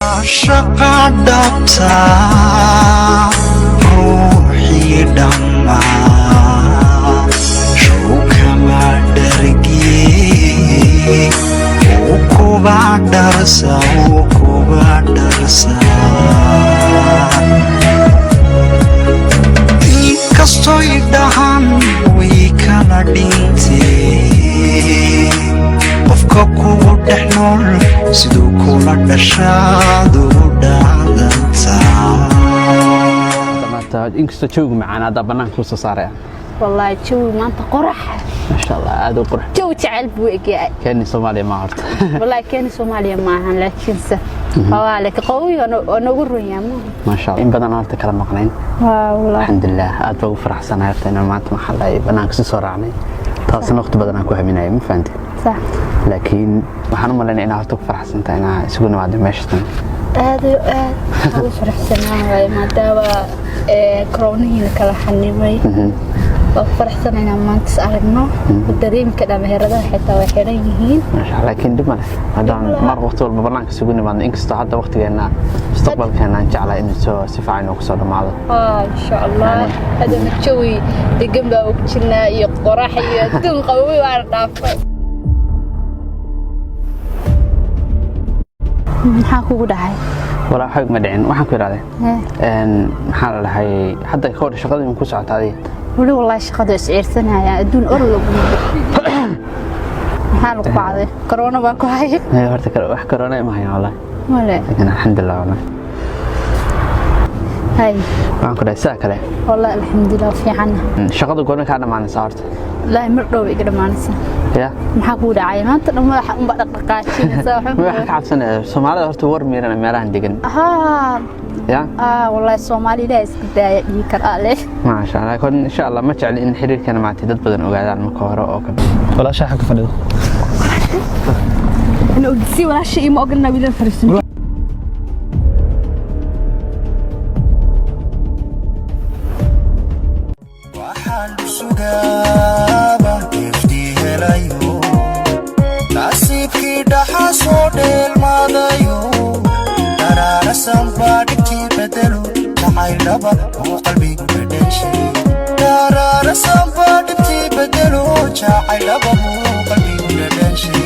عشق دبتا روحي دما شو كما درجي وكوبا درسا inkastoy dhahan way kala dhintee qofka kugu dhex nool siduu kula dhashaadu dhaadantaa inkastoo joogu macaan hadda bannaanka kusoo saaraya والله جو ما أنت قرح ما شاء الله هذا قرح جو تعال بوجع كأني صومالي ما عرفت والله كأني صومالية معها لكن حوالك قوي أنا أقول يا ما شاء الله إن بدنا نعرف كلام مقنعين والله الحمد لله أتوقع فرح سنة عرفتنا ما أنت محل بناك سصار عني تواصل وقت بدنا نكوه من أيام فهمت صح لكن وحنا ملنا أنا أتوقع فرح سنة أنا سجون بعد ما شفتنا هذا فرح سنة ما دوا كروني كلا حنيمي فرح سنة ما تسألنا والدريم كده مهرده حتى وحرينهين ما شاء الله لكن دم هذا مرة وقت والبرنامج سجون بعد إنك حتى وقت جينا استقبل كنا نجعله إنه سو سفاعين وقصر معه إن شاء الله يعني هذا متشوي دقمة وكنا يقرح يدون قوي وعرف حاكو دحاي ولا حق مدعين waxaan ku yiraahday maxaa la dhahay hadda ka hor shaqadii ku socotay wali wallahi shaqada isciirsanaya aduun orlo maxaa lagu qaaday corona baa ku hayay horta wax corona ma hayo wallahi wala alxamdulillah wallahi hay waxaan ku dhahay saa kale wallahi alxamdulillah fiican shaqada goorma ka dhamaanaysaa horta la mar dhow iga dhamaanaysaa يا maxaa ku dhacay maanta dhamaad un baa dhaqaaqaashinaysa waxa ka cabsanay Soomaalida horta war meerana meelahan degan يا والله Soomaali la iska daaya dhigi kara leh ما شاء الله كن إن شاء الله ما جعل إن حريركنا مع تدد بدن وقاعدان مكهرة أو كذا ولا شيء حق فلده أنا أقولي ولا شيء ما قلنا بيدن فرسين لبا وقلبي بدشي قرار صبر تبدلو شاعي لبا وقلبي بدشي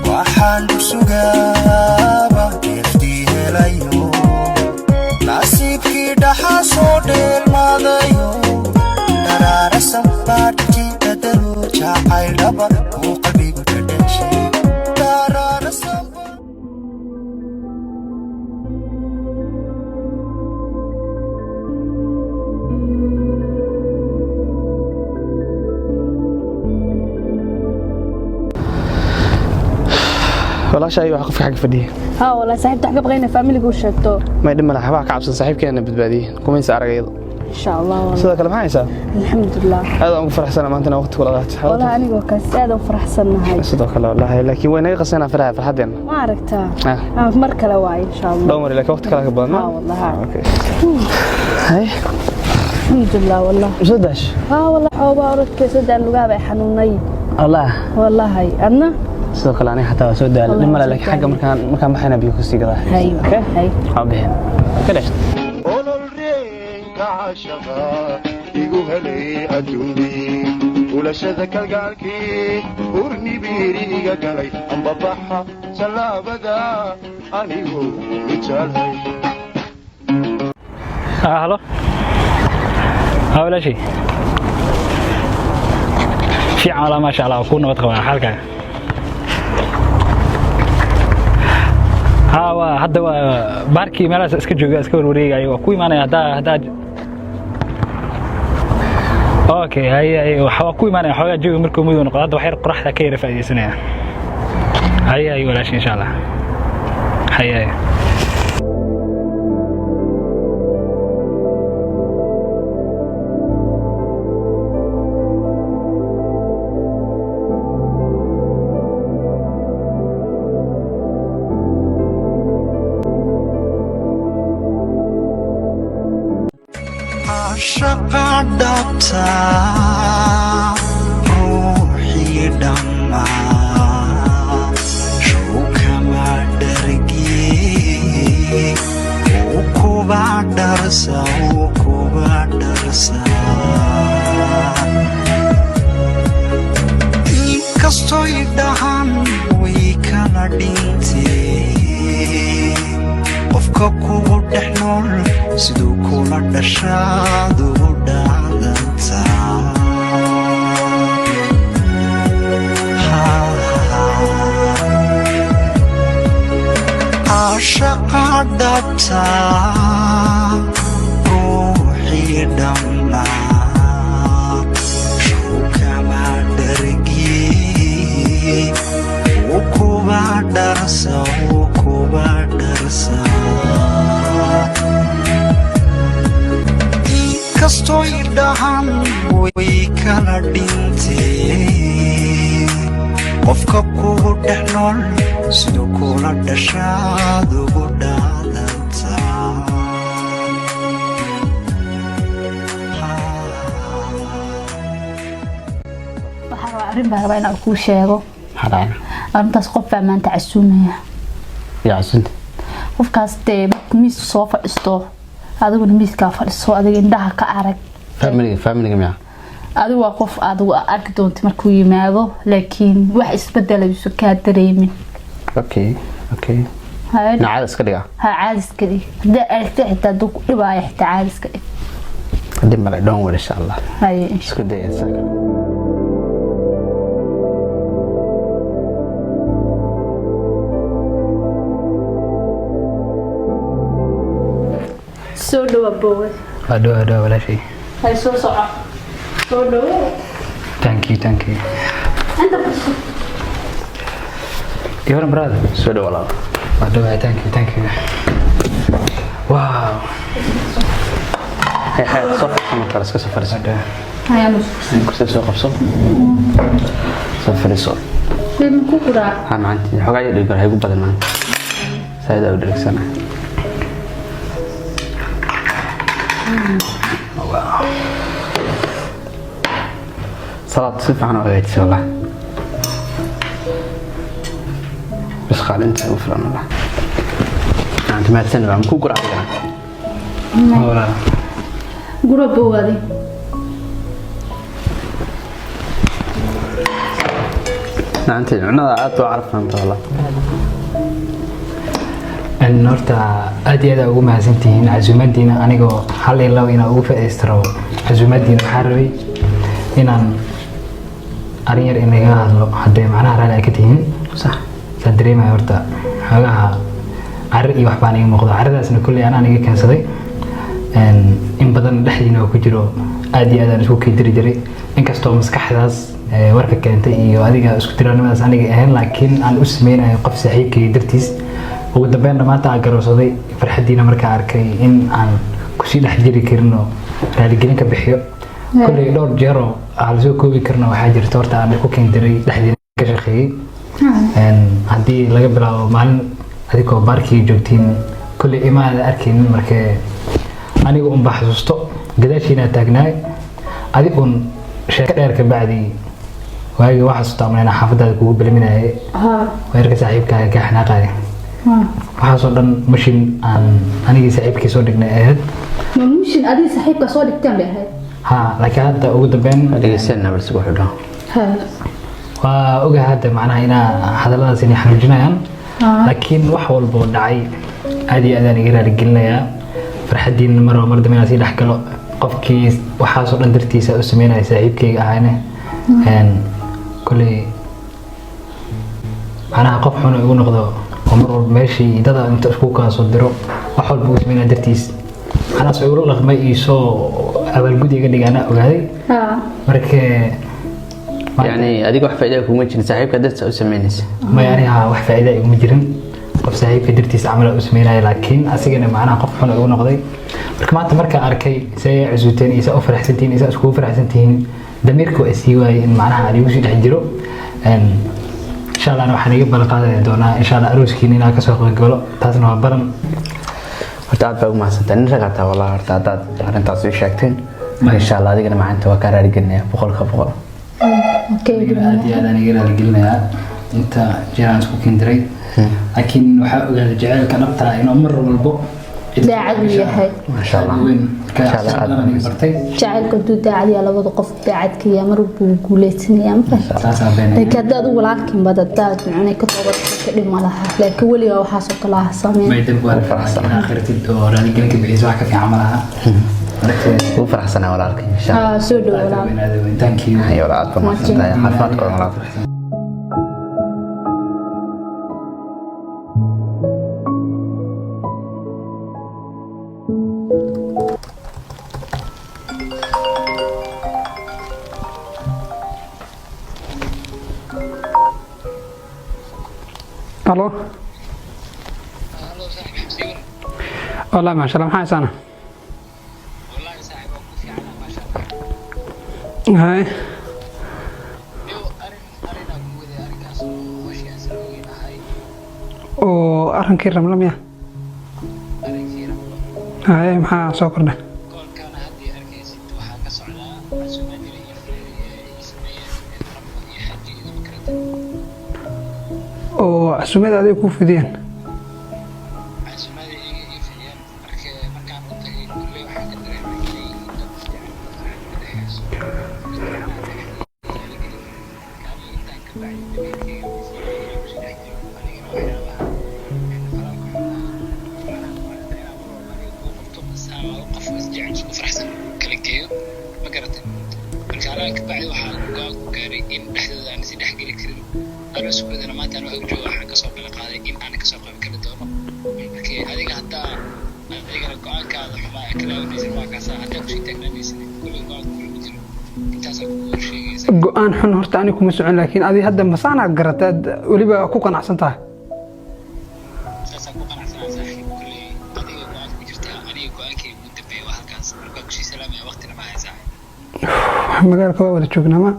وحان سوغابا يفتيه ليو نصيبكي دحا صودل ماضيو قرار صبر تبدلو شاعي لبا وقلبي بدشي قرار صبر ولا شيء وقف حق فديه والله صاحب تحب بغينا فاميلي وشتو ما يدم لها حبا كعبس صاحبكينا بدباديه كومين سارغيد ان شاء الله والله سيده كلام هايسا الحمد لله هذا ام فرح سنه ما انت وقت ولا ضغط والله انا وكاس هذا فرح سنه هاي سيده كلام والله لكن وين قصينا فرحتنا ما عرفتها مر كلا واي ان شاء الله دمر لك وقت كلا بدنا والله اوكي هاي الحمد لله والله صدش والله حوبا اردك سدان لغا حنوني والله هاي انا sidoo kale aniga xataa soo daal lima la laakiin xagga markaan baxayna biyo ku sii gadaa okay hay xabeen kaleesh olol reenka cashaqa igu helay adduuni ulashada kalgaalkii urni biiriga galay amba baxa salaabada anigu ijalay halo wala shay في عالم ما شاء الله كنا بتقبل حالك هذا باركي مالاس اسك جوجا اسك وروريغاي waa ku iimaanaya hada okay hay waxa ku iimaanaya xogaa jooga markuu mid noqdo hada wax yar quraxda ka yar faa'iideysanaya hay wala shay insha Allah hay عشق دبتا روحي دما inkastoy dhahan way kala dhintee qofka kugu dhex nool siduu kula dhashaad ugu dhaadantaa caashaqa dhabtaa ruuxii dhammaa shukama dhargiyey wuu kuba dharsa inkastoy dhahan way kala dhintee qofka kugu dhex nool siduu kula dhashaad ugu dhaadantaa waxaan rabaa arrin baan rabaa inaan kuu sheego حرام arrintaas qof baa maanta casuumaya يا عسنت qofkaas dee miis soo fadhisto adiguna miiskaa fadhiso adiga indhaha ka arag فاميلي جميعا adigu waa qof adigu arki doonta markuu yimaado laakiin wax isbedelayso kaa dareemin اوكي نعاد اسكدغا ha caadis ka dhig haddii aragti xitaa hadduu ku dhibaayo xitaa caadis ka dhig قدم مره دون ولا ان شاء الله haye insha اسكو دي انسان soo dhawa boowe adoo wala shay hay soo soco soo dhawo thank you inta fadhiso your brother سودو ولا adoo thank you wow هي صفر كما كرس كسفر adoo haya mus كرسي سو قبصو سفر سو been ku quraa ها معنتي xogaa iyo dhigar hay ugu badan maan sayda u dhigsanaa wow صلاة صفحة أنا وغيرت والله بس خال أنت وفرنا الله أنت ما تسنى بقى مكو قرأ بقى wala gura boowadi أنت أنا أعرف أنت والله ان horta aad iyo aad ugu mahadsantihiin casuumadiina anigoo hal iyo laba inaan ugu faa'iideystiro casuumadiina waxaan rabay inaan arrin yar inaga hadlo haddee macnaha raali ay ka tihiin صح saan dareemaya horta xoogaha carri iyo wax baan iga muuqdo carradaasna kolley anaan iga keensaday in badan dhexdiina oo ku jiro aad iyo aad aan isku keydiri jiray inkastoo maskaxdaas warka keentay iyo adiga isku tiraanimadaas aniga ahayn laakiin aan u sameynayo qof saaxiibkay dartiis ugu dambeyn maanta aan garowsaday farxadiina markaa arkay in aan kusii dhex jiri karin oo raaligelin ka bixiyo kolley dhowr jeer oo aan soo koobi karna waxaa jirta horta aan ku keendiray dhexdiina ka shaqeeyey haddii laga bilaabo maalin adigoo baarkii joogtiin kolley imaada arkaynin markee aniga unba xasuusto gadaashiina taagnaay adigun sheeko dheer ka bacdi waagi waxaa xasuusta amnayna xaafadaada kugu beliminayay weerarka saaxiibkaaga ka xanaaqaya waxaasoo dhan mashin aan anigii saaxiibkii soo dhignay ahayd ma mishin adiga saaxiibka soo dhigteen bay ahayd ha laakiin hadda ugu dambeyn dhegeysanna bal isku xidho waa ogahay hadda macnaha inaa hadalladaas inay xanuujinayaan laakiin wax walba oo dhacay aad iyo aad aan iga raaligelinayaa farxadiina marba mar dambe inaan sii dhex galo qofkii waxaasoo dhan dartiisa u sameynaya saaxiibkayga ahayne kolley macnaha qof xun igu noqdo oo mar walba meeshii dada inta isku kaa soo diro wax walba uu sameynaya dartiis macnahaas igula dhaqmay iyo soo abaalgud iga dhigaana ogaaday markee يعني أديك واحد فائدة كم وجه صاحبك درت أو سمينيس ما يعني ها واحد فائدة يقوم جرين قف صاحبك درتيس عمل أسمينا لكن أسيجنا معنا قف حنا يقول نقضي مركمات مركا أركي سي عزوتين إذا أفرح سنتين إذا أسكو فرح سنتين دميركو أسيواي إن معناها عليوسي تحجرو إن شاء الله أنا وحنا قبل قادة دونا إن شاء الله أروس كينينا كسوق الجولو تاسنا برم horta aad baa ugu mahadsantahay nin ragaataa wallah horta haddaad arrintaas ii sheegteen insha allah adigana macaanta waa kaa raaligelinaya boqolka boqol aad iyo aad aan iga raaligelinayaa inta jeer aan isku kindiray laakiin waxaa ogaaday jaceylka dhabta inuu mar walbo daacad uu yahay ما شاء الله ما شاء الله bartay jacaylka duu daacad iyo labada qof daacadka iyo mar buu guuleysanaya ma taasaa beenay laakiin haddaad u walaalkiin badadaad macnay ka toobad ka dhima laha laakiin weligaa waxaas oo kale ah sameyn may dib wala faraxsan aakhirtid oo raali gelinka bixis wax ka fiican malaha wuu faraxsanaa walaalkay insha Allah soo dhawaada thank you ayo walaal aad ma tahay xafaadka walaal الو والله ما شاء الله محاي سنة والله صاحب أبو في عنا ما شاء الله هاي يو أرنا بودي أركاس وشي أسلوي هاي وأرن كيرم لم يا أركيرا هاي محا سوكرنا كل كان هدي أركيس توها كسرنا عشان أدري يسميه رب يحجي إذا مكرت وعسومات هذه يكون في دين عشان ما يفيان مركان منتهي كل واحد يدري معي بعد waxaa gaaray in dhexdooda aan si dhex gali karin ana suuqadana maanta aan og joogo waxaan ka soo kala qaaday in aan ka soo qayb kala doono markii adiga hadda adiga go'aankaada xumaa kala wadaysan waa kaasa hadda ku sii taagnaanaysan kulli go'aan ku jiro intaas ku sheegaysa go'aan xun horta ani kuma socon laakiin adi hadda masaanaad garataad weliba ku qanacsan tahay saasa ku qanacsanaa saaxiib kulli adiga go'aan ku jirta aniga go'aankay ugu dambeeyay waa halkaas marka ku sii salaamay waqtina ma haysaa magaalka waa wada joognaa ma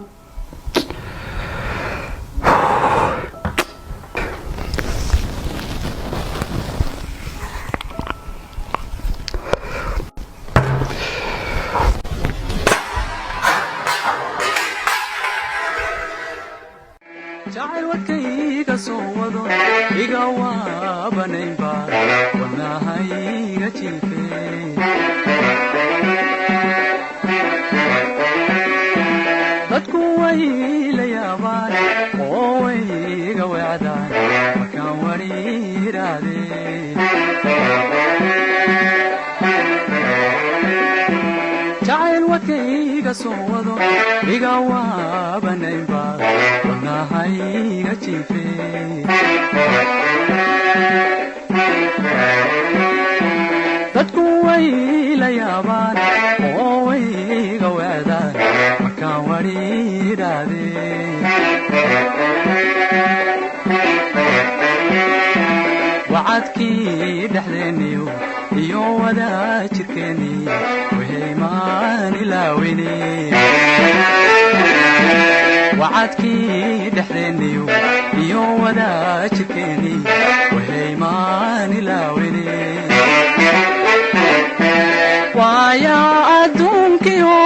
jacayl wadkayga soo wado iga waabanayba wadnahayga jiifee dadku way la yaabaan oo way iga weecdaan markaan wariiraadee jacayl wadkayga soo wado iga waabanayba wadnahayga jiifee dadku way la yaabaan oo way iga weecdaan markaan wariiraadee wacadkii dhexdeeniyo iyo wadaajirkeennii weheymaan ilaawine wacadkii dhexdeeniyo iyo wadaajirkeennii weheymaan ilaawine waaya adduunkiyo